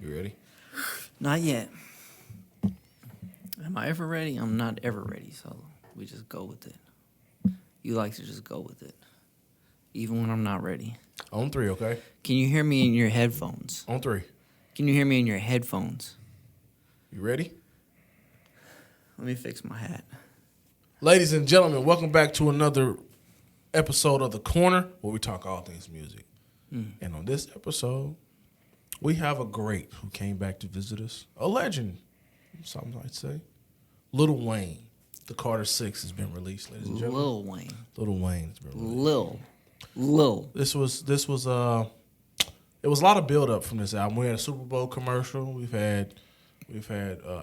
You ready? Not yet. Am I ever ready? I'm not ever ready, so we just go with it. You like to just go with it, even when I'm not ready. On three, okay? Can you hear me in your headphones? On three. Can you hear me in your headphones? You ready? Let me fix my hat. Ladies and gentlemen, welcome back to another episode of The Corner, where we talk all things music. And on this episode, we have a great who came back to visit us. A legend, some might say. Lil Wayne. The Carter 6 has been released, ladies and gentlemen. Lil Wayne. Lil Wayne has been released. Lil. This was it was a lot of build up from this album. We had a Super Bowl commercial. We've had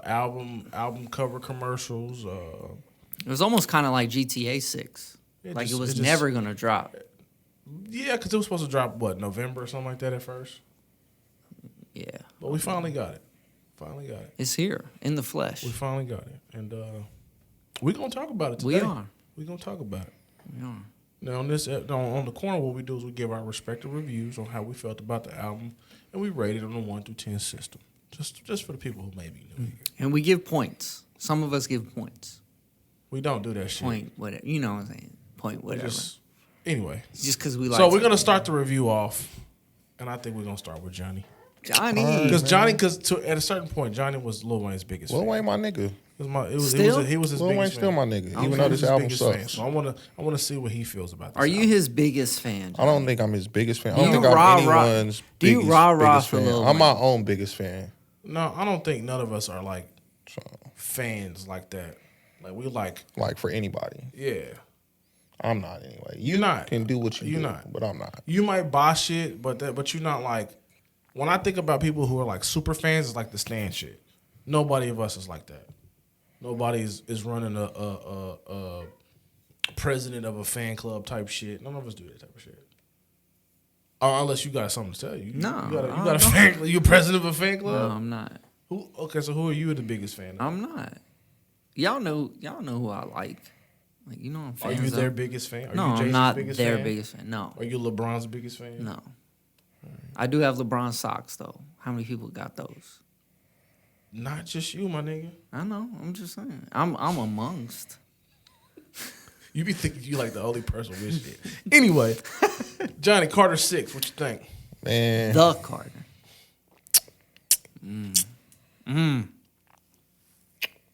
album cover commercials. It was almost kind of like GTA 6. It was never going to drop. Yeah, because it was supposed to drop, November or something like that at first? Yeah. But we finally got it. It's here, in the flesh. We finally got it. And we're going to talk about it today. We are. We're going to talk about it. We are. Now, on The Corner, what we do is we give our respective reviews on how we felt about the album, and we rate it on a 1 through 10 system, just for the people who may be new here. And we give points. Some of us give points. We don't do that shit. Point, whatever. You know what I'm saying. Point, whatever. Anyway. Just because we like So we're going to start the review off, and I think we're going to start with Johnny. Johnny. Because at a certain point, Johnny was Lil Wayne's biggest fan. Lil Wayne, my nigga. He was his Lil biggest Wayne's fan. still my nigga, Okay. even though this album sucks. Fan. So I want to see what he feels about this. Are you album. his biggest fan? I don't think I'm his biggest fan. I Do don't you think I'm rah-rah- anyone's do you biggest, rah-rah biggest for fan. Lil I'm my Wayne? own biggest fan. No, I don't think none of us are like So, fans like that. Like we like. like for anybody, Yeah. I'm not anyway. You're not. Can do what you You're do, not. but I'm not. You might buy shit, but you're not like. When I think about people who are like super fans, it's like the Stan shit. Nobody of us is like that. Nobody is running a president of a fan club type shit. None of us do that type of shit. Or unless you got something to tell you. No, You got a fan club. You a president of a fan No, club? I'm not. Okay, so who are you the biggest fan of? I'm not. Y'all know who I like. Like, you know I'm Are fans you of. their biggest fan? Are No, you I'm Jason's not biggest their fan? biggest fan. No. Are you LeBron's biggest fan? No. I do have LeBron socks, though. How many people got those? Not just you, my nigga. I know. I'm just saying. I'm amongst. You be thinking you like the only person with shit. Anyway, Johnny Carter 6, what you think? Man, The Carter.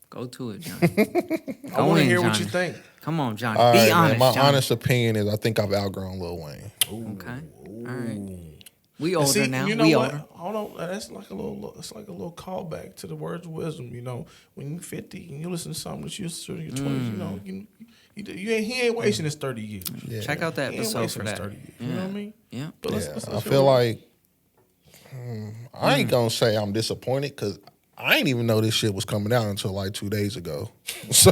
Go to it, Johnny. I want to in, hear what Johnny. you think. Come on, Johnny. all Be right, honest, man. My Johnny. honest opinion is I think I've outgrown Lil Wayne. Okay. All right. We And older see, now. you know we what? older. Hold on, that's like a little. It's like a little callback to the words of wisdom. You know, when you're 50 and you listen to something that you used to in your 20s, you know, he ain't wasting his 30 years. Yeah. Check out that He ain't episode wasting for his that. 30 years. You know what I mean? Yeah. But Yeah, I hear feel what- like I ain't gonna say I'm disappointed because I ain't even know this shit was coming out until like 2 days ago. So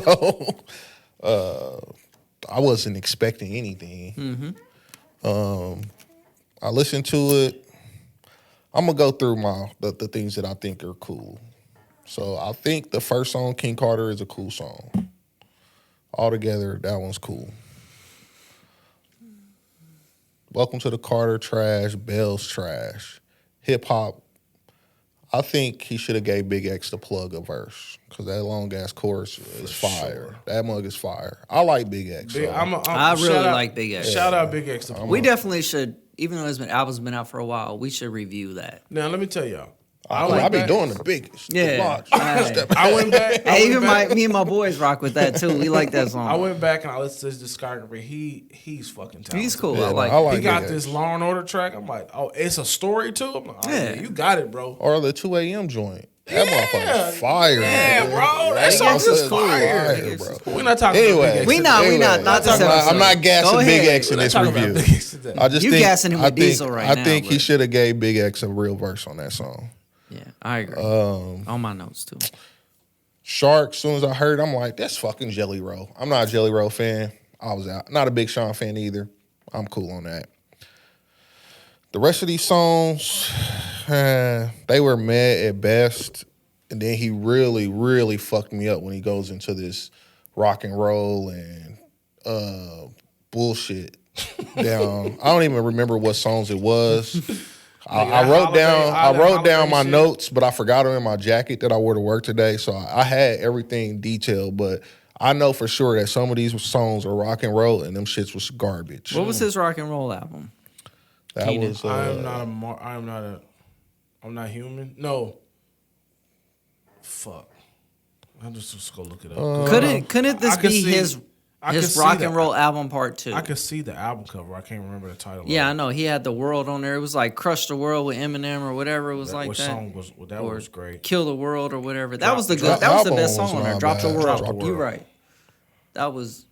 I wasn't expecting anything. I listened to it. I'm gonna go through the things that I think are cool. So I think the first song, King Carter, is a cool song. Altogether, that one's cool. Welcome to the Carter, trash. Bell's trash. Hip hop. I think he should have gave Big X the plug a verse because that long ass chorus is fire. sure. That mug is fire. I like Big X. Big, so- I really shout out- like Big X. Shout out Big X. We definitely should, even though album's been out for a while, we should review that. Now let me tell y'all. I be doing the biggest. Yeah. Watch. Right. I went back. Hey, even me and my boys rock with that too. We like that song. I went back and I listened to his discography. He's fucking talented. He's cool. Yeah, I like. I like He got Big this X. Law and Order track. I'm like, oh, it's a story too. I'm like, oh, Yeah. yeah, you got it, bro. Or the 2 a.m. joint. That motherfucker fire. Yeah, man. bro. That Big song X is is cool. fire. Big X is bro. We're not talking Anyway. about Big X. We not. Anyway, Not this episode. I'm not gassing Go Big ahead. X in We're not this talking about review. Big X today. I just You think, gassing him with I think, Diesel right I now, think he but- should have gave Big X a real verse on that song. Yeah, I agree. On my notes too. Shark, as soon as I heard, I'm like, that's fucking Jelly Roll. I'm not a Jelly Roll fan. I was out. Not a Big Sean fan either. I'm cool on that. The rest of these songs, they were meh at best. And then he really, really fucked me up when he goes into this rock and roll and bullshit down. I don't even remember what songs it was. I wrote down my notes, but I forgot them in my jacket that I wore to work today. So I had everything detailed, but I know for sure that some of these songs are rock and roll, and them shits was garbage. What was his rock and roll album? That Keenan. was. I'm not human. No. Fuck. I'm just go look it up. Couldn't this be his rock and roll album part 2? I could see the album cover. I can't remember the title. Yeah, I know. He had the world on there. It was like Crush the World with Eminem or whatever. It was like that. Song was that or was great. Kill the World or whatever. That was the best song on there. Drop the World. You're right. That was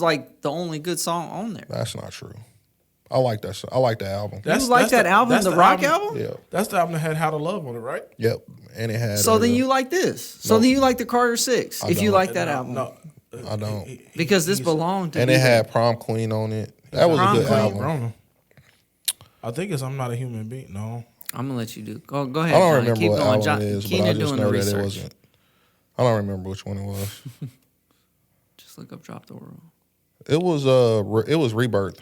like the only good song on there. That's not true. I like that. I like the album. You like that album, the rock album? Yeah. That's the album that had How to Love on it, right? Yep. And it had. So then you like this. So then you like the Carter 6 if you like that album. No, I don't. Because this belonged to. And it had Prom Queen on it. That was a good album. I think it's I'm Not a Human Being. No. I'm gonna let you do. Go ahead. I don't Johnny. remember Keep what going. album it is, but I just know that it wasn't. I don't remember which one it was. Just look up Drop the World. It was Rebirth.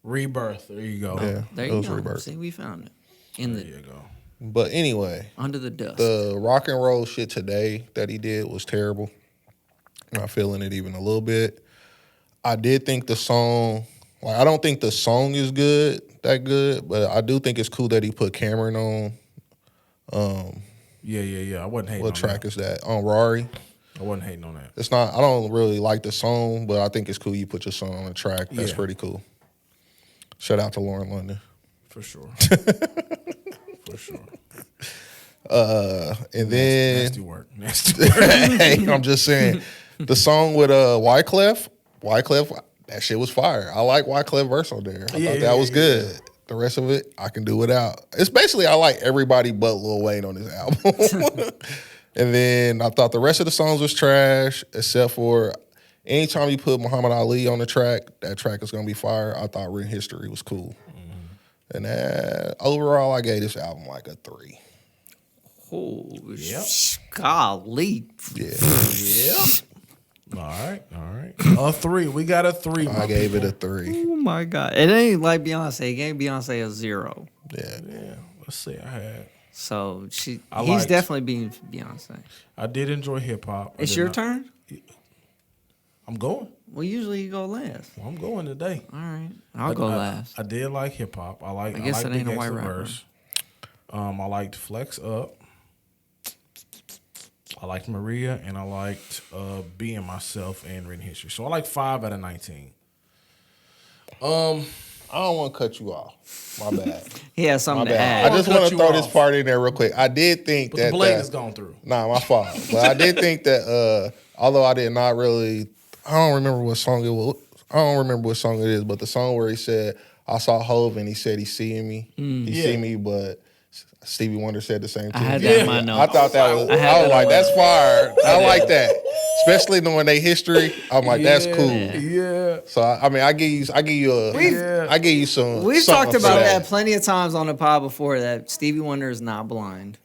Rebirth. There you go. Yeah, There it you was go. Rebirth. See, we found it There you go. But anyway, under the dust. The rock and roll shit today that he did was terrible. I'm not feeling it even a little bit. I did think the song, like I don't think the song is that good, but I do think it's cool that he put Cameron on. Yeah. I wasn't hating on that. What track is that? On Rari. I wasn't hating on that. It's not. I don't really like the song, but I think it's cool you put your song on the track. That's pretty cool. Shout out to Lauren London. For sure. For sure. And then nasty work. Hey, I'm just saying the song with Wyclef, that shit was fire. I like Wyclef verse on there. I thought that was good. Yeah. The rest of it, I can do without. It's basically I like everybody but Lil Wayne on this album. And then I thought the rest of the songs was trash, except for anytime you put Muhammad Ali on the track, that track is gonna be fire. I thought Written History was cool. And overall, I gave this album like a 3. Oh, yep. Golly. Yeah. Yeah. All right. A 3. We got a 3. I gave it a 3. Oh my God. It ain't like Beyonce. It gave Beyonce a 0. Yeah. Let's see. I had. So he's definitely being Beyonce. I did enjoy hip hop. It's your turn? I'm going. Well, usually you go last. Well, I'm going today. All right. I'll go last. I did like hip hop. I guess it ain't a white rapper. Verse. I liked Flex Up. I liked Maria, and I liked Being Myself and Written History. So I like 5 out of 19. I don't want to cut you off. My bad. He has something to add. I just want to throw this part in there real quick. I did think that the blade has gone through. Nah, my fault. But I did think that although I did not really, I don't remember what song it was. I don't remember what song it is, but the song where he said, I saw Hove and he said he's seeing me. He see me, but Stevie Wonder said the same thing. I had that in my notes. I thought that was, I was like, that's fire. I like that. Especially knowing their history. I'm like, that's cool. Yeah. So I mean, I give you some. We've talked about that plenty of times on the pod before. That Stevie Wonder is not blind.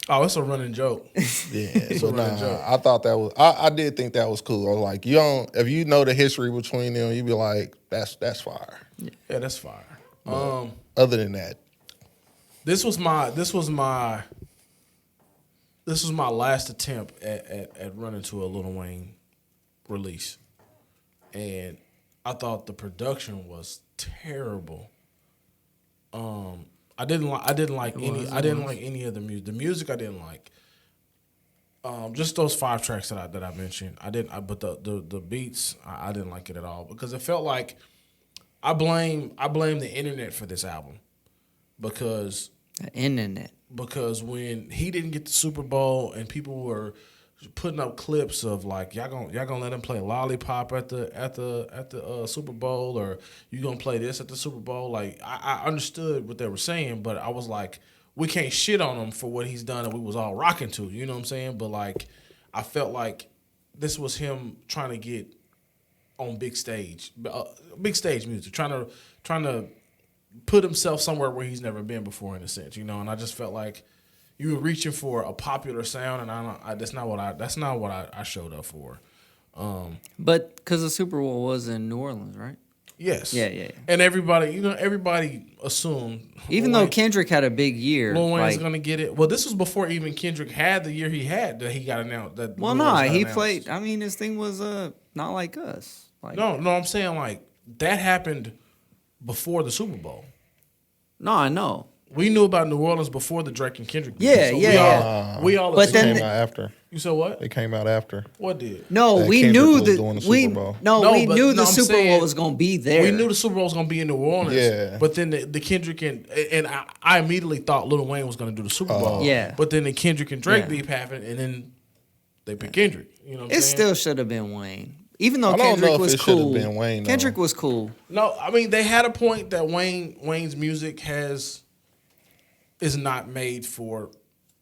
Oh, it's a running joke. Yeah, so I thought that was. I did think that was cool. I was like, if you know the history between them, you'd be like, that's fire. Yeah, that's fire. Other than that, this was my last attempt at running to a Lil Wayne release, and I thought the production was terrible. I didn't like any of the music. The music I didn't like. Just those 5 tracks that I mentioned. But the beats I didn't like it at all because it felt like I blame the internet for this album because the internet. Because when he didn't get the Super Bowl and people were putting up clips of like y'all gonna let him play Lollipop at the Super Bowl, or you gonna play this at the Super Bowl, like I understood what they were saying, but I was like, we can't shit on him for what he's done and we was all rocking to, you know what I'm saying? But like I felt like this was him trying to get on big stage music, trying to put himself somewhere where he's never been before in a sense, you know. And I just felt like you were reaching for a popular sound, and that's not what I showed up for. But because the Super Bowl was in New Orleans, right? Yes. Yeah. And everybody assumed. Even though Kendrick had a big year, Lil Wayne's like, gonna get it. Well, this was before even Kendrick had the year he had that he got announced. That well, Lil Wayne's nah, got he announced. played. I mean, his thing was not like us. Like, No, I'm saying like that happened before the Super Bowl. no, I know. We knew about New Orleans before the Drake and Kendrick. Yeah, We all. But It then came out after. you said what? It came out after. What did? No, That we Kendrick knew was that doing the we Super Bowl. No, we but- knew no, the I'm Super saying Bowl was gonna be there. We knew the Super Bowl was gonna be in New Orleans. Yeah. But then the Kendrick and I immediately thought Lil Wayne was gonna do the Super Bowl. Yeah. But then the Kendrick and Drake Yeah. beef happened, and then they picked Kendrick. You know what I'm It saying? still should have been Wayne, even though I don't know Kendrick if was it should have cool. been Wayne, though. Kendrick was cool. No, I mean they had a point that Wayne's music is not made for.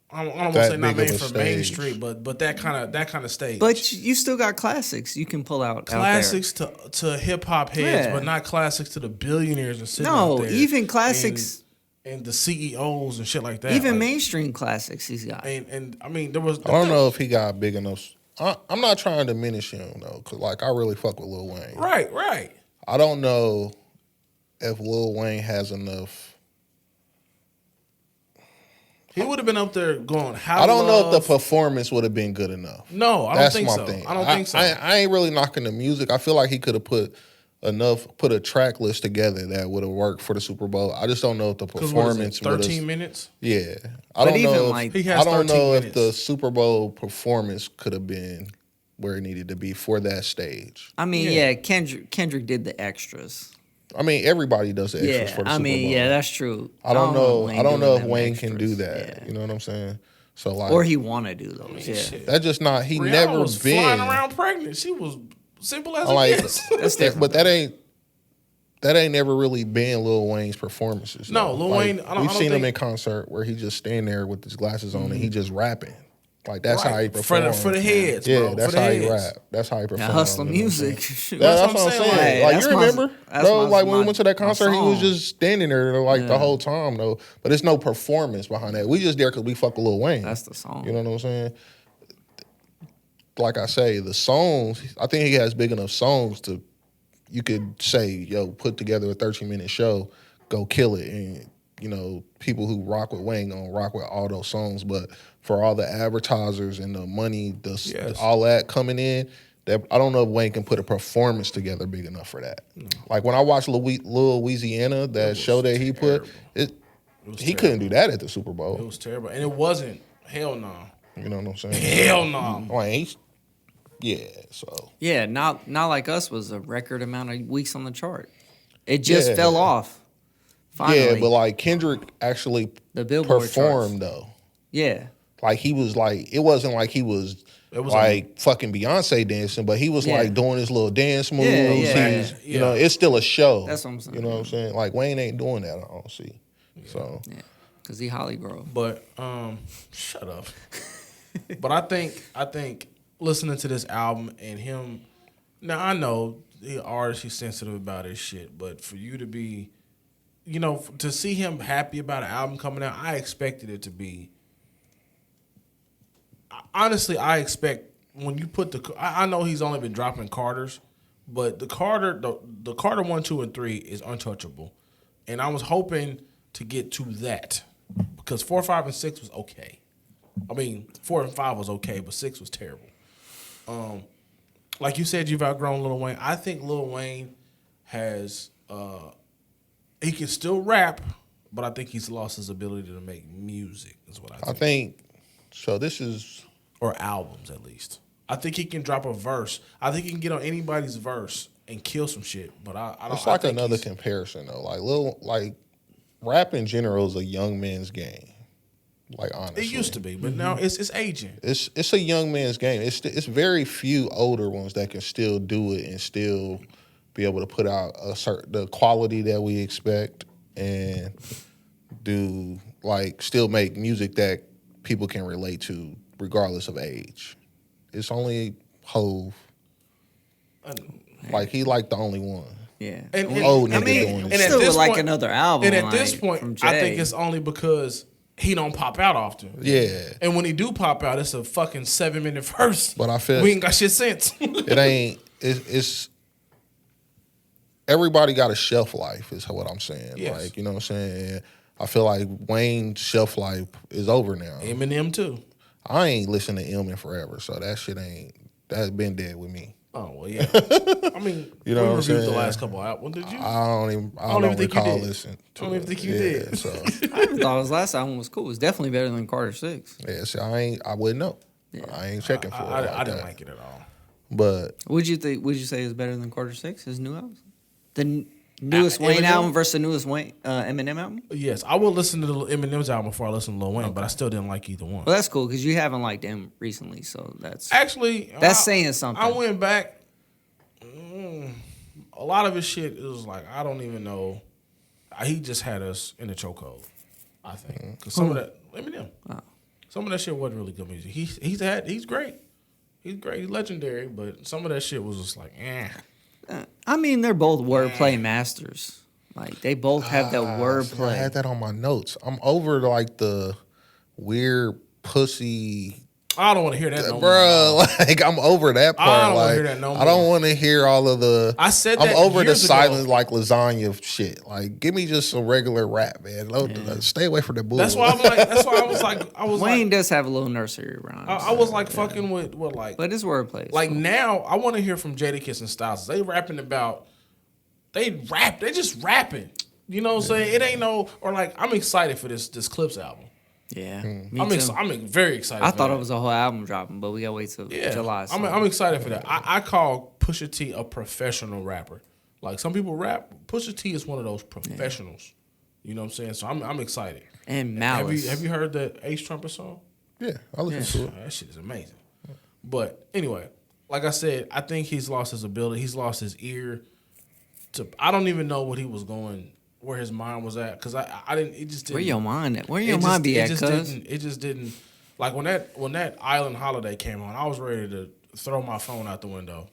I don't want to That say not big of made a for stage. mainstream, but that kind of stage. But you still got classics you can pull out. classics to hip hop heads, Yeah. but not classics to the billionaires and sitting No, out there. even classics- and the CEOs and shit like that. Even like, mainstream classics he's got. and I mean there was. I don't know if he got big enough. I'm not trying to diminish him though, cause like I really fuck with Lil Wayne. Right. I don't know if Lil Wayne has enough. He would have been up there going. How I don't know if the performance would have been good enough. No, I don't That's think my so. thing. I don't think so. I ain't really knocking the music. I feel like he could have put a track list together that would have worked for the Super Bowl. I just don't know if the 'Cause what is it, performance would 13 have. minutes. Yeah, I But don't even, know. like- He If, has I don't 13 know if minutes. the Super Bowl performance could have been where it needed to be for that stage. I mean, Yeah. yeah, Kendrick did the extras. I mean, everybody does the extras Yeah, for the I Super mean, Bowl. yeah, that's true. I don't know. Wayne I don't doing know if them Wayne can do extras. that. Yeah. You know what I'm saying? So like, Or he want to do those. Yeah, Shit. that's just not. He Rihanna never was been. flying around pregnant. She was simple as I'm it like, gets. That's different. but that ain't never really been Lil Wayne's performances. No, though. Lil Like, Wayne, I don't we've seen him think- in concert where he just stand there with his glasses on and he just rapping. Like that's how he Right. performs. for the heads, yeah, bro. that's for the how he heads. rap. That's how he performs. Now, hustler you know what I'm music. saying? Shoot. That's what I'm saying. Hey, Like that's you my- remember, that's bro? my- Like when we my- went to that my concert, he was song. just standing there like the Yeah. whole time, though. But it's no performance behind that. We just there because we fuck with Lil Wayne. That's the song. You know what I'm saying? Like I say, the songs. I think he has big enough songs to. You could say, yo, put together a 13-minute show, go kill it, and you know, people who rock with Wayne gonna rock with all those songs. But for all the advertisers and the money, Yes. all that coming in, that I don't know if Wayne can put a performance together big enough for that. Like when I watched Lil Louisiana, that was show that he put, terrible. he terrible. couldn't do that at the Super It Bowl. was terrible, and it wasn't. Hell no. You know what I'm saying? Hell no. Wayne, yeah. So Yeah, not like us was a record amount of weeks on the chart. It just Yeah. fell off. Finally, yeah, but like Kendrick actually the Billboard performed charts. though. Yeah, Like he was like, it wasn't like he was It was like fucking Beyonce dancing, but he was Yeah. like doing his little dance moves. yeah. He's, Yeah. You know, it's still a show. That's what I'm saying. You know what I'm saying? Like Wayne ain't doing that. I don't see. So yeah, because he Holly Grove. But shut up. But I think listening to this album and him. Now I know the artist, he's sensitive about his shit, but for you to be, you know, to see him happy about an album coming out, I expected it to be. Honestly, I expect when you put the. I know he's only been dropping Carters, but the Carter 1, 2, and 3 is untouchable, and I was hoping to get to that because 4, 5, and 6 was okay. I mean, 4 and 5 was okay, but 6 was terrible. Like you said, you've outgrown Lil Wayne. I think Lil Wayne has he can still rap, but I think he's lost his ability to make music. Is what I think. I think so. This is Or albums at least. I think he can drop a verse. I think he can get on anybody's verse and kill some shit. But I don't. it's I like think another he's- comparison though. Like rap in general is a young man's game. Like honestly, It used to be, but now it's aging. It's a young man's game. It's very few older ones that can still do it and still be able to put out the quality that we expect and do like still make music that people can relate to regardless of age. It's only Hove. Like he like the only one. Yeah, And- Old I nigga mean, doing it this. still this would like point- another album. And at like, this point, from I think Jay. it's only because he don't pop out often. Yeah. And when he do pop out, it's a fucking 7-minute verse. But I feel we ain't got shit since. it ain't it's everybody got a shelf life, is what I'm saying. Yes. Like, you know what I'm saying? I feel like Wayne's shelf life is over now. Eminem too. I ain't listened to M in forever, so that's been dead with me. Oh well, yeah. I mean, You know we what I'm reviewed saying? the last couple albums. Did you? I don't even think you recall did. listening to I don't even it. think you did. So I even thought his last album was cool. It's definitely better than Carter 6. yeah, see, I wouldn't know. Yeah. I ain't checking for it. I didn't like it at all. But Would you say is better than Carter 6, his new album? The newest Wayne Eminem? album versus the newest Eminem album? Yes, I would listen to the Eminem's album before I listen to Lil Wayne, but I still didn't like either one. Well, that's cool because you haven't liked him recently, so that's Actually, saying something. I went back. A lot of his shit is like I don't even know. He just had us in the chokehold. I think because some of that Eminem, some of that shit wasn't really good music. He's great. He's great. He's legendary, but some of that shit was just like, eh. I mean, they're both wordplay masters. Like they both have that I wordplay. had that on my notes. I'm over like the weird pussy. I don't want to hear that no more. Bro, like I'm over that part. I don't wanna like, hear that no I don't more. want to hear all of the. I said I'm that over the years ago. silent like lasagna shit. Like, give me just some regular rap, man. Stay away from the bull. That's why I'm like. That's why I was Wayne like. does have a little nursery rhyme. I was like fucking with like. But his wordplay. is Like cool. now, I want to hear from Jadakiss and Styles. They rapping about. They just rapping. You know what I'm saying? It ain't no or like I'm excited for this Clips album. Yeah, me I'm too. very excited. I for thought that. it was a whole album dropping, but we gotta wait till July. So. I'm excited for that. I call Pusha T a professional rapper. Like some people rap, Pusha T is one of those professionals. You know what I'm saying? So I'm excited. And Malice. Have you heard that Ace Trumpet song? Yeah, I listen to it. That shit is amazing. But anyway, like I said, I think he's lost his ability. He's lost his ear. I don't even know what he was going, where his mind was at, because I didn't. It just didn't. Where your mind at? Where your mind be at? It just didn't. Like when that Island Holiday came on, I was ready to throw my phone out the window.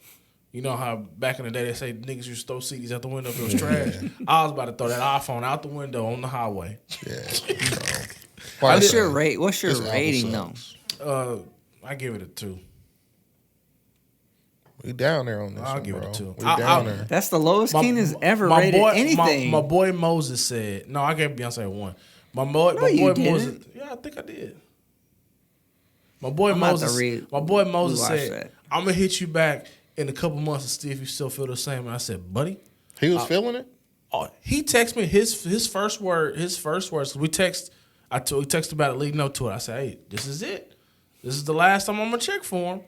You know how back in the day they say niggas used to throw CDs out the window if it was trash. I was about to throw that iPhone out the window on the highway. Yeah. What's your This album rating though? sucks. I give it a 2. We down there on this. I'll one, give it bro. a 2. We down there. That's the lowest Keenan's ever rated anything. My boy Moses said, no, I gave Beyonce a 1. My boy you Moses. didn't. Yeah, I think I did. My boy I'm about to Moses. read- My boy Moses rewatch said, that. "I'm gonna hit you back in a couple months and see if you still feel the same." And I said, "Buddy." He was feeling it. Oh, he texted me his first words. We texted about it leading up to it. I said, "Hey, this is it. This is the last time I'm gonna check for him."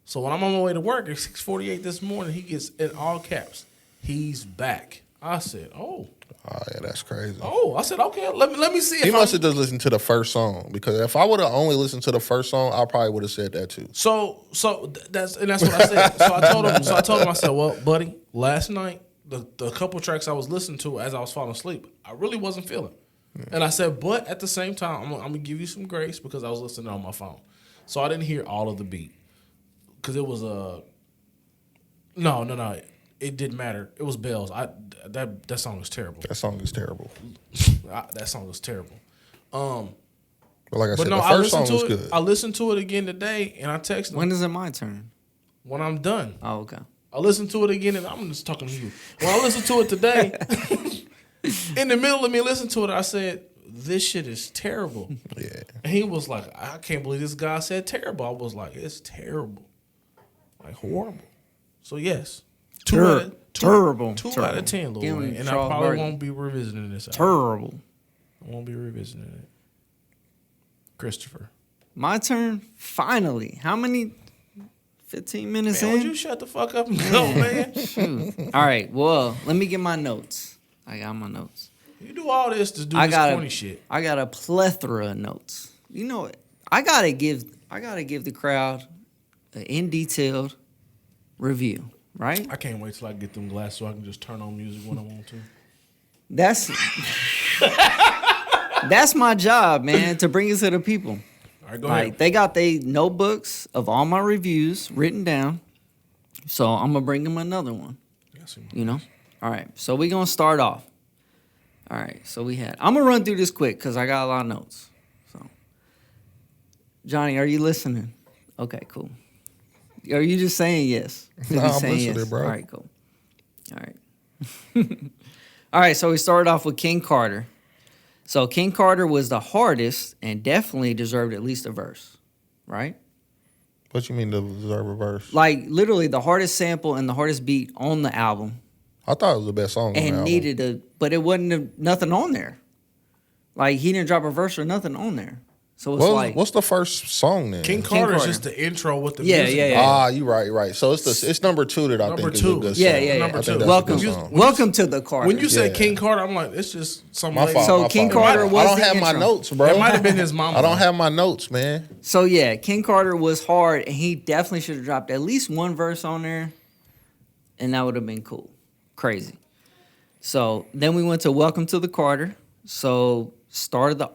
So when I'm on my way to work at 6:48 this morning, he gets in all caps, "He's back." I said, "Oh." Oh yeah, that's crazy. I said, "Okay, let me see." He must have just listened to the first song, because if I would have only listened to the first song, I probably would have said that too. So that's what I said. So I told him, I said, "Well, buddy, last night the couple tracks I was listening to as I was falling asleep, I really wasn't feeling." And I said, "But at the same time, I'm gonna give you some grace because I was listening on my phone, so I didn't hear all of the beat because it was no, it didn't matter. It was bells. That song was terrible. That song is terrible. That song was terrible. But like I But said, no, the I first listened song to was it. good. I listened to it again today, and I texted him When is it my turn? when I'm done. Oh, okay. I listened to it again, and I'm just talking to you. When I listened to it today, in the middle of me listening to it, I said, "This shit is terrible." Yeah. And he was like, "I can't believe this guy said terrible." I was like, "It's terrible, like horrible." So yes, Terrible. 2 Terrible. out of 10, Lil Give him Wayne, and I Charles probably Barkley. won't be revisiting this. album. Terrible. I won't be revisiting it. Christopher, My turn? Finally. How many? 15 minutes man, would in? you shut the fuck up and go, man? Shoot. All right. Well, let me get my notes. I got my notes. You do all this to do I this got corny shit. I got a plethora of notes. You know what? I gotta give the crowd an in detailed review, right? I can't wait till I get them glasses so I can just turn on music when I want to. That's my job, man, to bring it to the people. All right, go Like ahead. they got they notebooks of all my reviews written down. So I'm gonna bring them another one. You know? All right. So we're gonna start off. All right. So I'm gonna run through this quick because I got a lot of notes. So Johnny, are you listening? Okay, cool. Are you just saying yes? No, I'm Saying listening, bro. All right, cool. All right. All right, so we started off with King Carter. So King Carter was the hardest and definitely deserved at least a verse, right? What you mean the deserve a verse? Like literally the hardest sample and the hardest beat on the album, I thought it was the best song on the and album. needed a, but it wasn't nothing on there. Like he didn't drop a verse or nothing on there. So it's like, What's the first song then? King King Carter is Carter. just the intro with the Yeah, music. yeah, yeah. Ah, you right. So it's number 2 that I Number think is two. a good song. Yeah, yeah, yeah. Number I think two. that's welcome, a good song. welcome to the Carter. When you say Yeah. King Carter, I'm like, it's just some My lady. fault. So my King fault. Carter I was don't the have my intro. notes, bro. It might have been his mama. I don't have my notes, man. So yeah, King Carter was hard, and he definitely should have dropped at least one verse on there, and that would have been cool, crazy. So then we went to Welcome to the Carter. So started the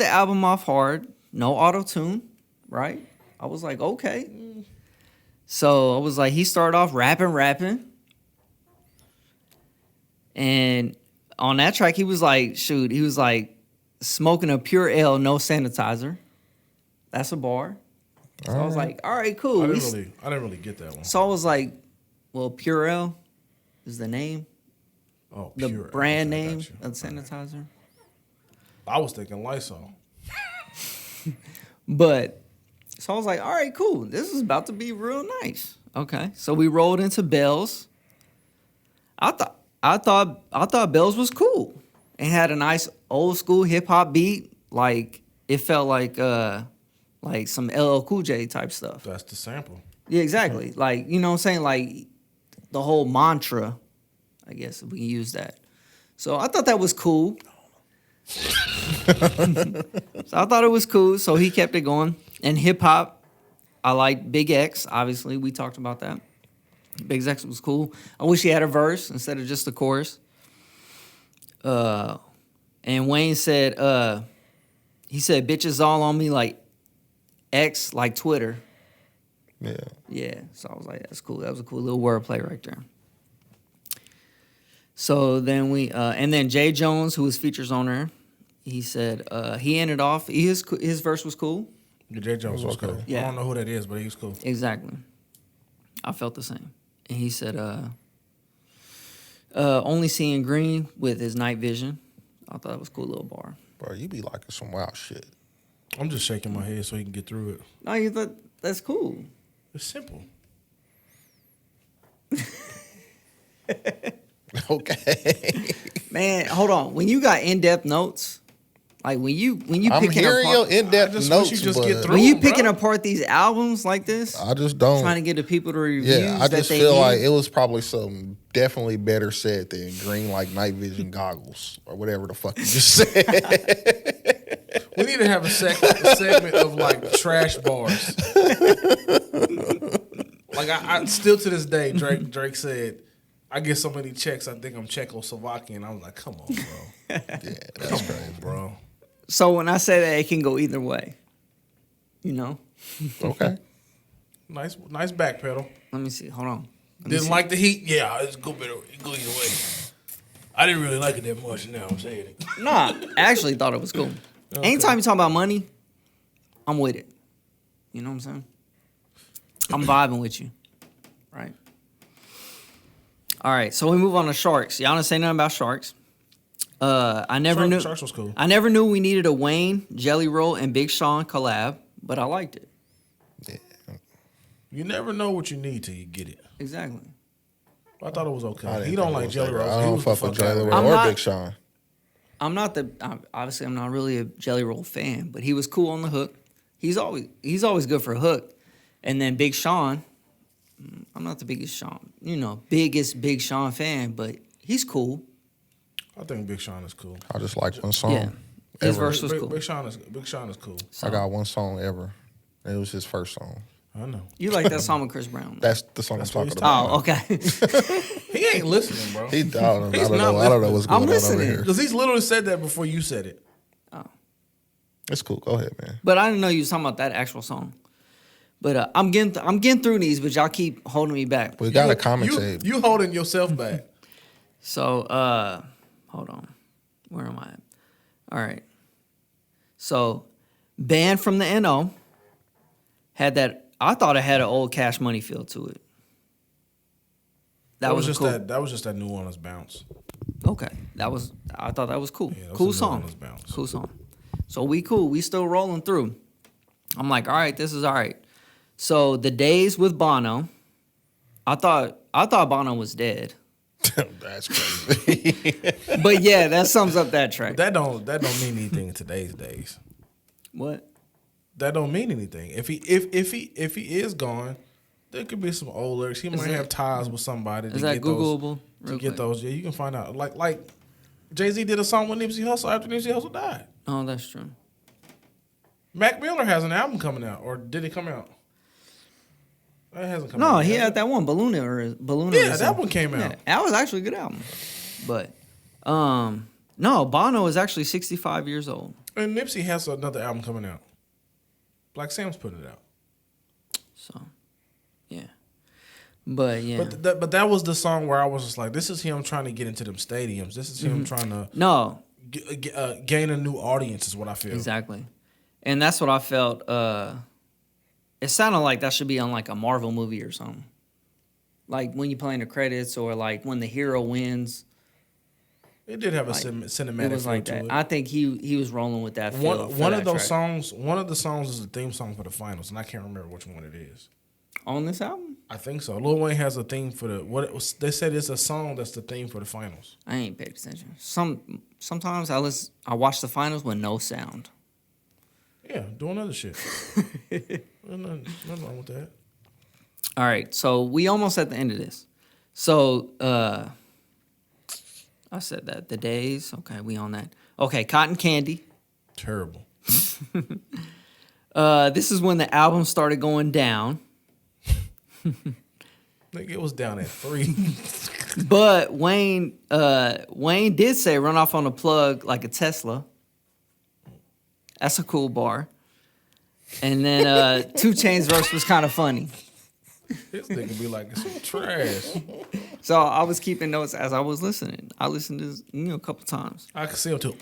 album off hard, no auto tune, right? I was like, okay. So I was like, he started off rapping, and on that track he was like, smoking a pure L, no sanitizer. That's a bar. So I was like, all right, cool. I didn't really get that one. So I was like, well, Pure L is the name, Oh, the pure. brand Okay, I name got you. of the sanitizer. I was thinking Lysol. But so I was like, all right, cool. This is about to be real nice. Okay. So we rolled into Bells. I thought Bells was cool. It had a nice old school hip hop beat. Like it felt like some LL Cool J type stuff. That's the sample. Yeah, exactly. Like, you know what I'm saying? Like the whole mantra, I guess if we can use that. So I thought that was cool. So I thought it was cool. So he kept it going. And hip hop, I like Big X. Obviously, we talked about that. Big X was cool. I wish he had a verse instead of just the chorus. And Wayne said, he said, bitches all on me like X, like Twitter. Yeah. Yeah, so I was like, that's cool. That was a cool little wordplay right there. So then and then Jay Jones, who was features on there, he said he ended off. His verse was cool. The J. Jones was Okay. cool. Yeah. I don't know who that is, but he was cool. Exactly. I felt the same. And he said, only seeing green with his night vision. I thought it was a cool little bar. Bro, you be liking some wild shit. I'm just shaking my head so he can get through it. No, you thought that's cool. It's simple. Okay. Man, hold on. When you got in-depth notes, like when you I'm picking hearing your apart, in-depth I just notes, wish you just but get through. when you bro. picking apart these albums like this, I just don't. trying to get the people to review. Yeah, I that just they feel need. like it was probably some definitely better said than green like night vision goggles or whatever the fuck you just said. We need to have a segment of like trash bars. Like I still to this day, Drake said, "I get so many checks, I think I'm Czechoslovakian." I was like, "Come on, bro, Yeah, that's come crazy. on, bro." So when I say that, it can go either way. You know. Okay. Nice back pedal. Let me see. Hold on. Let me Didn't see. like the heat. Yeah, it's go better. It go either way. I didn't really like it that much. Now I'm saying it. Nah, I actually thought it was cool. Anytime you talk about money, I'm with it. You know what I'm saying? I'm vibing with you. Right. All right. So we move on to Sharks. Y'all don't say nothing about Sharks. I never knew. Sharks was cool. I never knew we needed a Wayne, Jelly Roll, and Big Sean collab, but I liked it. You never know what you need till you get it. Exactly. I thought it was I okay. didn't He don't think it like was Jelly that Rolls. great. I He don't was the fuck with fuck out Jelly of Roll it. I'm or not- Big Sean. Obviously I'm not really a Jelly Roll fan, but he was cool on the hook. He's always good for a hook. And then Big Sean, I'm not the biggest Big Sean fan, but he's cool. I think Big Sean is cool. I just like one song. Yeah. His Ever. verse was cool. Big Sean is cool. I got one song ever. It was his first song. I know. You like that song with Chris Brown? That's the song That's I'm what talking he's about. Oh, okay. He ain't listening, bro. I don't He's know. not I don't know what's going I'm on over listening. here. Because he's literally said that before you said it. It's cool. Go ahead, man. But I didn't know you was talking about that actual song. But I'm getting through these, but y'all keep holding me back. We got to commentate. You holding yourself back. So, hold on. Where am I at? All right. So, Banned from the NO had that, I thought it had an old Cash Money feel to it. That was just that New Orleans bounce. Okay, I thought that was cool. Yeah, cool song. Cool song. So we cool. We still rolling through. I'm like, all right, this is all right. So the days with Bono, I thought Bono was dead. That's crazy. But yeah, that sums up that track. But that don't mean anything in today's days. What? That don't mean anything. If he is gone, there could be some old lyrics. He might have ties with somebody. Is that Googleable? To get those, yeah, you can find out. Like Jay-Z did a song with Nipsey Hussle after Nipsey Hussle died. Oh, that's true. Mac Miller has an album coming out, or did it come out? It hasn't come out. No, he had that one, Ballooner. Yeah, that one came out. Yeah, that was actually a good album. But, no, Bono is actually 65 years old. And Nipsey has another album coming out. Black Sam's putting it out. So, yeah. But, yeah. But that was the song where I was just like, this is him trying to get into them stadiums. This is him trying to gain a new audience is what I feel. Exactly. And that's what I felt. It sounded like that should be on like a Marvel movie or something. Like when you play in the credits or like when the hero wins. It did have a cinematic. It was like that. I think he was rolling with that. One of those songs. One of the songs is the theme song for the finals, and I can't remember which one it is. On this album? I think so. Lil Wayne has a theme for they said it's a song that's the theme for the finals. I ain't paid attention. Sometimes I watch the finals with no sound. Yeah, doing other shit. nothing wrong with that. All right, so we almost at the end of this. So I said that the days. Okay, we on that. Okay, Cotton Candy. Terrible. This is when the album started going down. Nigga, it was down at 3. But Wayne did say run off on a plug like a Tesla. That's a cool bar. And then 2 Chainz verse was kind of funny. This nigga be like, it's some trash. So I was keeping notes as I was listening. I listened to this, a couple times. I can see him too.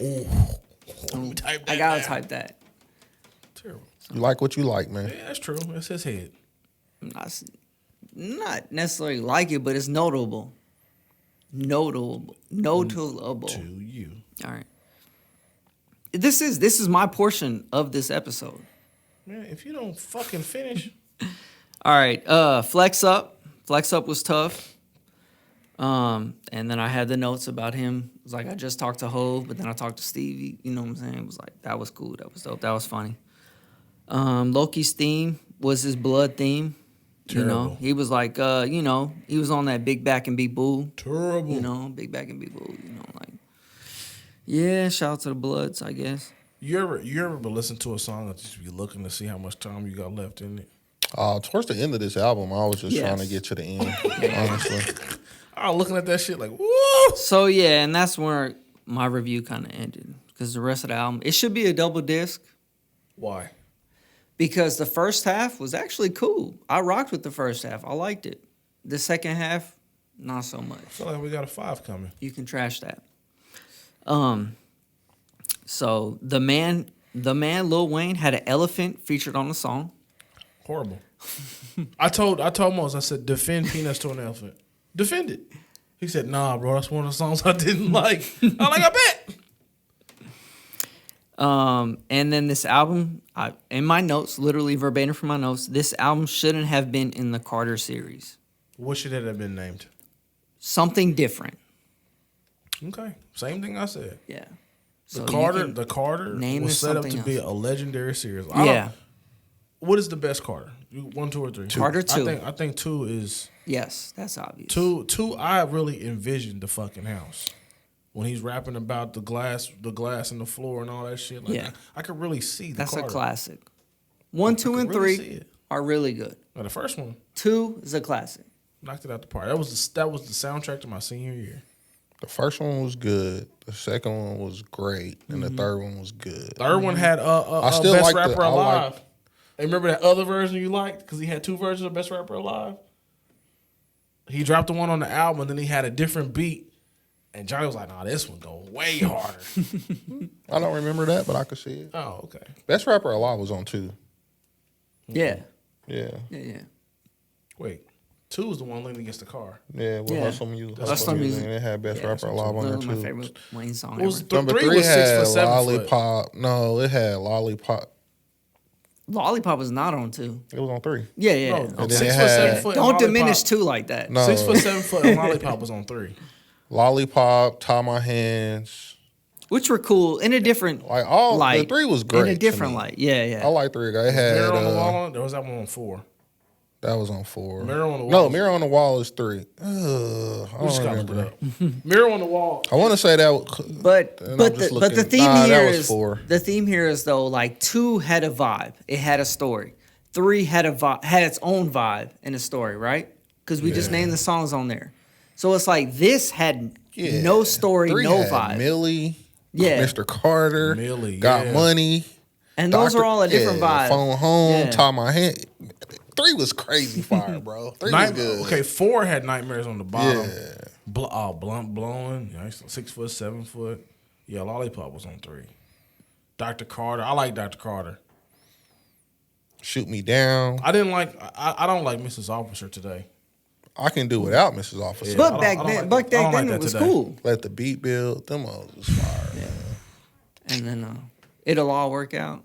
I gotta type that. Terrible. You like what you like, man. Yeah, that's true. That's his head. Not necessarily like it, but it's notable. Notable To you. All right. This is my portion of this episode. Man, if you don't fucking finish. All right. Flex Up. Flex Up was tough. And then I had the notes about him. It was like I just talked to Hov, but then I talked to Stevie. You know what I'm saying? It was like that was cool. That was dope. That was funny. Loki's theme was his blood theme. Terrible. You know, he was like, he was on that Big Back and Be Boo. Terrible. You know, Big Back and Be Boo. You know, like, yeah, shout out to the Bloods, I guess. You ever listen to a song and just be looking to see how much time you got left in it? Towards the end of this album, I was just trying to get to the end, honestly. I was looking at that shit like, woo! So, yeah, and that's where my review kind of ended. Because the rest of the album, it should be a double disc. Why? Because the first half was actually cool. I rocked with the first half. I liked it. The second half, not so much. I feel like we got a 5 coming. You can trash that. So the man Lil Wayne had an elephant featured on the song. Horrible. I told Mose, I said, defend Peanuts to an Elephant. Defend it. He said, nah, bro, that's one of the songs I didn't like. I'm like, I bet. And then this album, in my notes, literally verbatim from my notes, this album shouldn't have been in the Carter series. What should it have been named? Something different. Okay. Same thing I said. Yeah. The Carter was set up to be a legendary series. What is the best Carter? 1, 2, or 3? Carter 2. I think 2 is. Yes, that's obvious. 2. I really envisioned the fucking house when he's rapping about the glass in the floor and all that shit. Like, yeah, I could really see that's Carter. A classic. 1, 2, and 3 are really good. Now, the first one. 2 is a classic. Knocked it out the park. That was the soundtrack to my senior year. The first one was good. The second one was great, and the third one was good. Third one had Best Rapper Alive. And remember that other version you liked? Because he had 2 versions of Best Rapper Alive. He dropped the one on the album, and then he had a different beat. And Johnny was like, nah, this one goes way harder. I don't remember that, but I could see it. Oh, okay. Best Rapper Alive was on 2. Yeah. Yeah. Yeah. Wait. 2 was the one leaning against the car. Yeah, with Hustle Music. Hustle Music. And it had Best Rapper Alive on there That was my too. favorite Wayne song What was ever. Number 3 was 6 had foot, 7 foot. Lollipop. No, it had Lollipop. Lollipop was not on 2. It was on 3. Yeah. No, And then 6 it foot, 7 had- foot. Don't and diminish Lollipop. 2 like that. No. 6 foot, 7 foot, and Lollipop was on 3. Lollipop, Tie My Hands. Which were cool in a different Like all light. the 3 was great. In a to different me. light. Yeah. I like 3. It had Mirror on the Wall on it? There was that one on 4. that was on 4. Mirror on the Wall. No, Mirror on the Wall is 3. I We just don't gotta remember. look it up. Mirror on the Wall. I want to say that, But and I'm but just the looking- theme nah, here that was is 4. the theme here is though like 2 had a vibe. It had a story. 3 had a vibe, had its own vibe and a story, right? Because we just named the songs on there. So it's like this had no story, 3 no had vibe. Millie, Yeah. Mr. Carter, Millie, Got yeah. Money. And those are all a different vibe. Phone Home, Yeah. Tie My Hand. 3 was crazy fire, bro. 3 was good. Okay, 4 had Nightmares on the bottom. Yeah. Blunt Blowing. 6 foot, 7 foot. Yeah, Lollipop was on 3. Dr. Carter. I like Dr. Carter. Shoot Me Down. I didn't like. I don't like Mrs. Officer today. I can do without Mrs. Officer. Yeah. But I back don't then, like back that. I don't then like it that was today. cool. Let the Beat Build. Them all was fire. man. And then It'll All Work Out.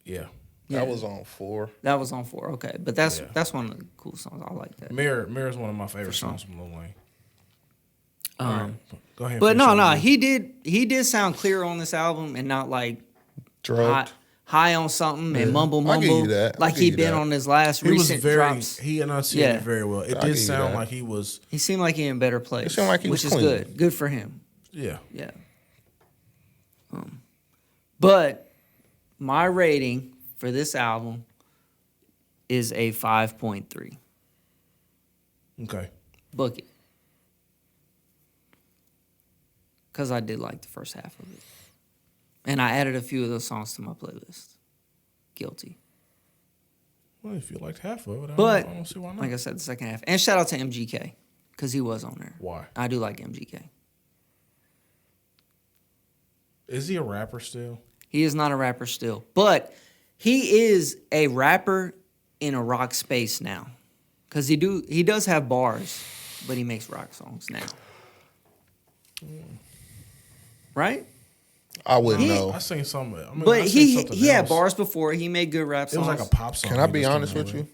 Yeah. That was on 4. That was on 4. Okay, but that's one of the cool songs. I like that. Mirror is one of my favorite songs from Lil Wayne. All right. Go ahead. But finish no, your review. he did sound clear on this album and not like Drugged. high on something and mumble I'll give you that. I'll like give he you been that. on his last He was recent very. drops. He enunciated Yeah. very well. It I'll did give you sound that. like he was. He seemed like he in a better place. It seemed like he which was is clean. good. Good for him. Yeah. Yeah. But my rating for this album is a 5.3. Okay. Book it. Because I did like the first half of it. And I added a few of those songs to my playlist. Guilty. Well, if you liked half of it, But, I don't see why not. like I said, the second half. And shout out to MGK. Because he was on there. Why? I do like MGK. Is he a rapper still? He is not a rapper still. But he is a rapper in a rock space now. Because he does have bars, but he makes rock songs now. Right? I wouldn't know. I seen some. I mean, But I seen something he had else. bars before. He made good rap It songs. was like a pop song. Can I he be just honest came with out you?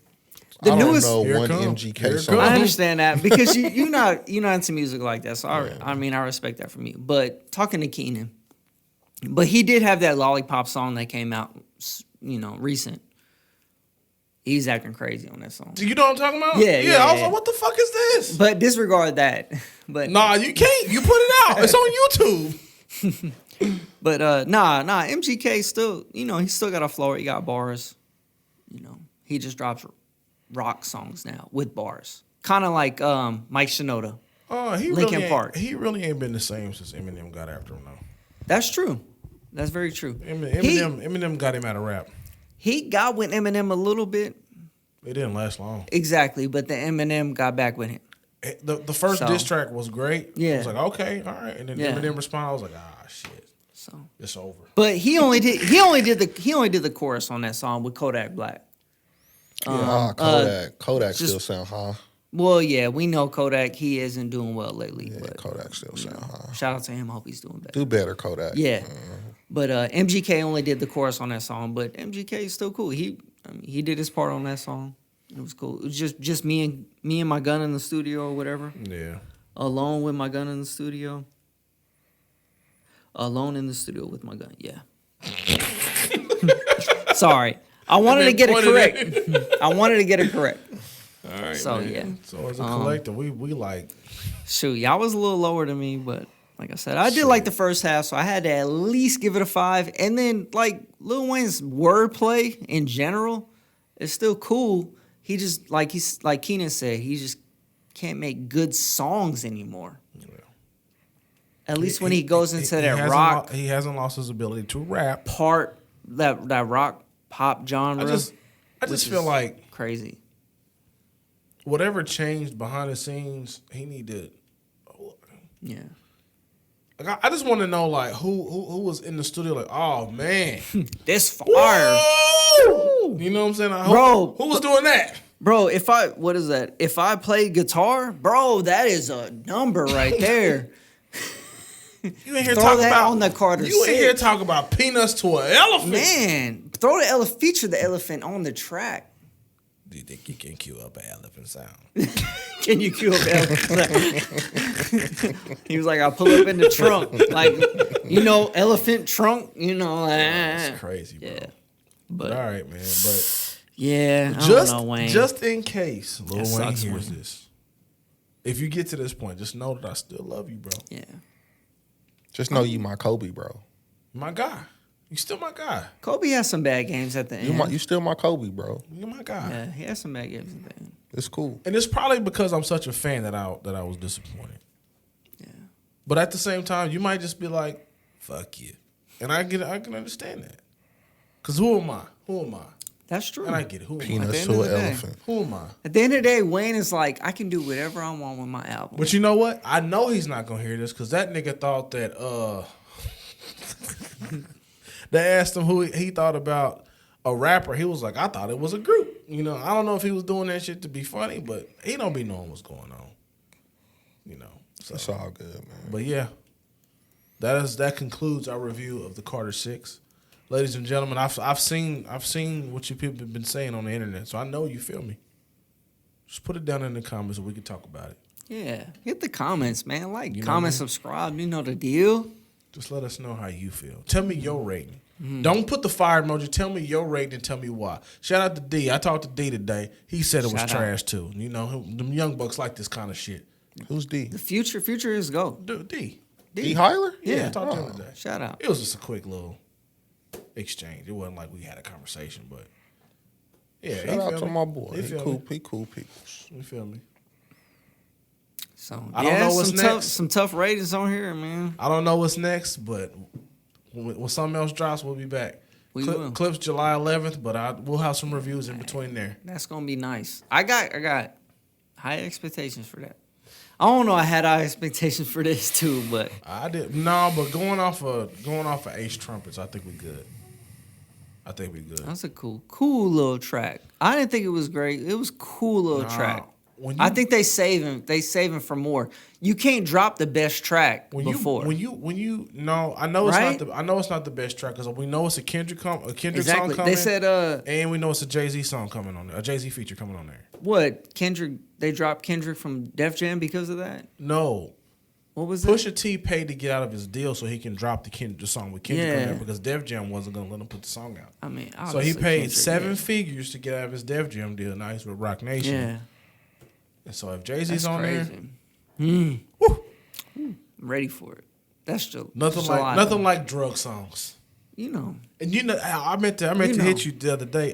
The I newest- don't Here know it one come. Here MGK it song. come. I understand that because you're not into music like that. So I respect that from you. But talking to Keenan, but he did have that Lollipop song that came out, recent. He's acting crazy on that song. Do you know what I'm talking about? Yeah. I was like, what the fuck is this? But disregard that. But Nah, you can't. You put it out. It's on YouTube. But MGK still, he still got a flow. He got bars. He just drops rock songs now with bars. Kind of like Mike Shinoda. He Linkin really Park. He really ain't been the same since Eminem got after him, though. That's true. That's very true. Eminem got him out of rap. He got with Eminem a little bit. It didn't last long. Exactly, but the Eminem got back with him. The first diss track was great. Yeah. I was like, okay, all right. And then Yeah. Eminem responded. I was like, shit, So, it's over. but he only did the chorus on that song with Kodak Black. Kodak just- still sound high. Well, yeah, we know Kodak. He isn't doing well lately. Yeah, but Kodak still sound high. shout out to him. Hope he's doing better. Do better, Kodak. Yeah, but MGK only did the chorus on that song. But MGK is still cool. He did his part on that song. It was cool. It was just me and my gun in the studio or whatever. Yeah. Alone with my gun in the studio. Alone in the studio with my gun. Yeah. Sorry. I wanted to get it correct. I wanted to get it correct. All right. So, man. yeah. So as a collective, we like. Shoot, y'all was a little lower than me, but like I said, I did like the first half, so I had to at least give it a 5. And then, like, Lil Wayne's wordplay in general is still cool. He just, like Keenan said, he just can't make good songs anymore. At least when he goes into that rock He hasn't lost his ability to rap. part, that rock pop genre. I just feel like crazy. whatever changed behind the scenes, he need to. Yeah. Like, I just want to know, like, who was in the studio, like, oh man, This fire. whoa! You know what I'm saying? Like, Bro. who was doing that? Bro, if I play guitar, bro, that is a number right there. You ain't here Throw talking that about on the Carter You ain't here 6. talking about peanuts to an elephant. Man, throw the feature the elephant on the track. Do you think you can cue up an elephant sound? Can you cue up elephant? He was like, I'll pull up in the trunk. Like, elephant trunk, That's crazy, bro. Yeah. But all right, man. But yeah, I just, don't know, Wayne. just in case Lil Wayne sucks, hears Wayne. this, if you get to this point, just know that I still love you, bro. Yeah. Just know you my Kobe, bro. My guy. You still my guy. Kobe has some bad games at the end. You still my Kobe, bro. You're my guy. Yeah, he has some bad games at the end. It's cool. And it's probably because I'm such a fan that I was disappointed. Yeah. But at the same time, you might just be like, fuck you. And I can understand that. Because who am I? That's true. And I get it. Who am I? Peanuts end to of an the day. elephant. Who am I? At the end of the day, Wayne is like, I can do whatever I want with my album. But you know what? I know he's not going to hear this because that nigga thought that, they asked him who he thought about a rapper. He was like, I thought it was a group. I don't know if he was doing that shit to be funny, but he don't be knowing what's going on. So. It's all good, man. But yeah, that concludes our review of the Carter 6. Ladies and gentlemen, I've seen what you people have been saying on the internet, so I know you feel me. Just put it down in the comments so we can talk about it. Yeah. Hit the comments, man. Like, You know comment, what I mean? subscribe. You know the deal. Just let us know how you feel. Tell me your rating. Don't put the fire emoji. Tell me your rating and tell me why. Shout out to D. I talked to D today. He said it was Shout out. trash too. Them young bucks like this kind of shit. Who's D? The future is go. Dude, D. D. Hyler? Yeah, I talked to him today. Shout out. It was just a quick little exchange. It wasn't like we had a conversation, but yeah. Shout he out feel to me. my boy. He He feel cool. me. He cool peoples. You feel me? So I don't know what's some next. some tough ratings on here, man. I don't know what's next, but when something else drops, we'll be back. We will. Clips July 11th, but we'll have some reviews in between there. That's gonna be nice. I got high expectations for that. I don't know. I had high expectations for this too, but I did no, but going off of Ace Trumpets, I think we're good. that's a cool little track. I didn't think it was great. It was a cool little track. I think they saving for more. You can't drop the best track before. I know it's Right? it's not the best track because we know it's a Kendrick song Exactly. coming. They said and we know it's a Jay-Z song coming on there, a Jay-Z feature coming on there. what Kendrick? They dropped Kendrick from Def Jam because of that. No, What was it? Pusha T paid to get out of his deal so he can drop the song with Kendrick on Yeah. there because Def Jam wasn't gonna let him put the song out. I mean, So he obviously paid Kendrick, 7 yeah. figures to get out of his Def Jam deal. Now he's with Rock Nation. Yeah, And so if Jay-Z's that's on crazy. there, woo, I'm ready for it. That's just nothing July, like like drug songs. you know. And I meant to hit you the other day.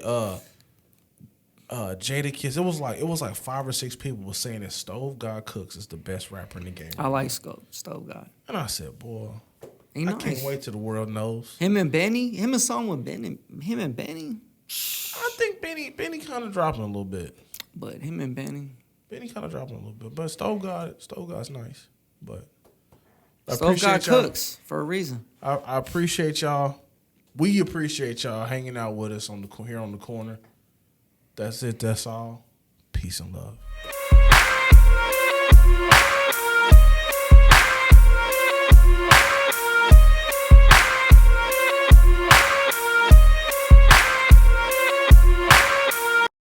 Jada Kiss. It was like 5 or 6 people were saying that Stove God Cooks is the best rapper in the game. I like Stove God. And I said, boy, He I nice. can't wait till the world knows. Him and Benny, him a song with Benny, him and Benny, I think Benny kind of dropping a little bit. but him and Benny, Benny kind of dropping a little bit. But Stove God's nice. But I Stove God y'all. cooks for a reason. I appreciate y'all. We appreciate y'all hanging out with us here on the corner. That's it. That's all. Peace and love.